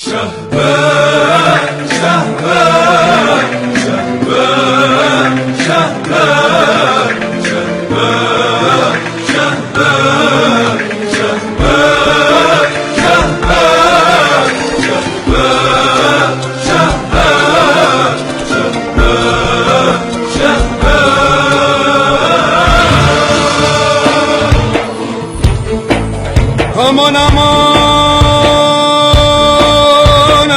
شهبان شهبان شهبان شهبان شهبان شهبان شهبان شهبان شهبان شهبان شهبان شهبان أمان أمان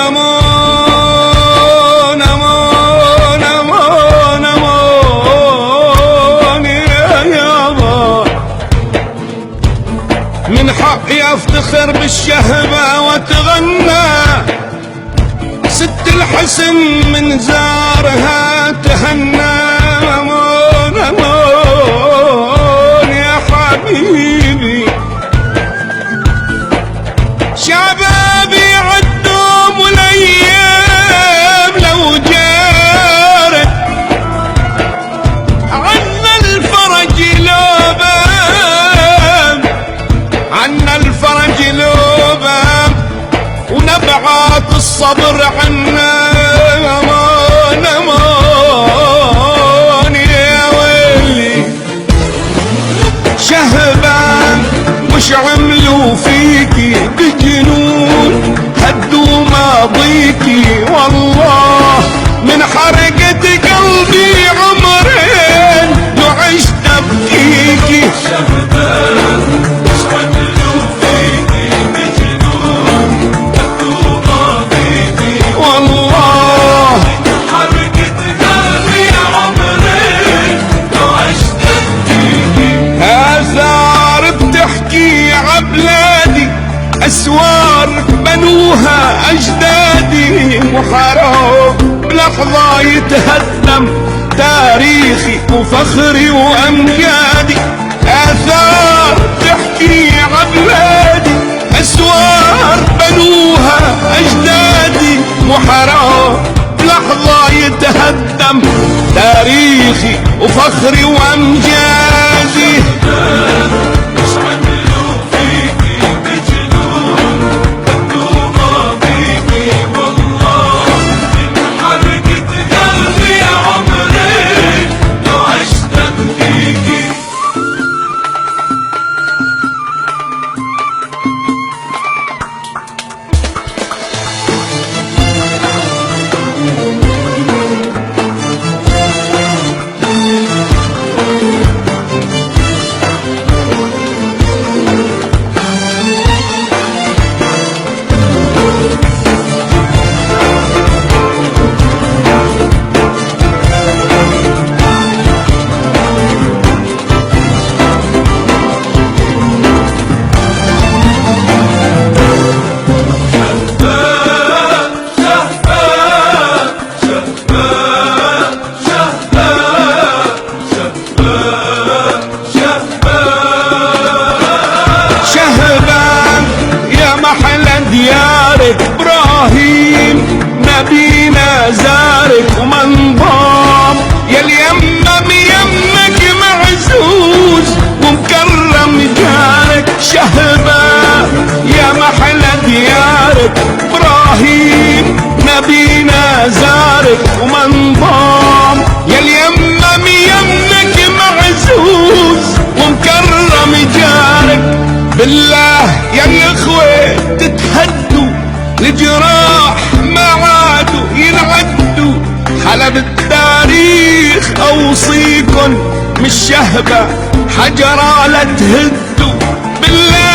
أمان أمان أمان أمان يا يابا، من حقي افتخر بالشهبة واتغنى، ست الحسن من زارها تهنى. أمان أمان يا حبيبي، شبابي عالدوم والايام لو جارت، عنا الفرج لوبان، عنا الفرج لوبان، ونبعات الصبر عنا. امان امان يا ويلي، شهبان مش عملوا فيكي بجنون، هدوا ماضيكي والله من حرقة قلبي عمرين لو عشت ابكيكي. شهبان مش عملوا فيكي بجنون، هدوا ماضيكي والله من حرقة قلبي عمرين لو عشت ابكيكي. آثار بتحكي عبلادي، أسوار بنوها أجدادي، وحرام بلحظة يتهدم تاريخي وفخري وأمجادي. آثار تحكي عبلادي، أسوار بنوها أجدادي، وحرام بلحظة يتهدم تاريخي وفخري وأمجادي. ديارك ابراهيم نبينا زارك ومنضام، يا اليمم يمك معزوز ومكرم جارك. شهبة يا محلى ديارك ابراهيم نبينا زارك ومنضام، يا اليمم يمك معزوز ومكرم جارك. بالله يا الاخوة تتهدوا، الجراح ما عادوا ينعدوا، حلب التاريخ اوصيكن مش شهبة حجرة لا تهدوا. بالله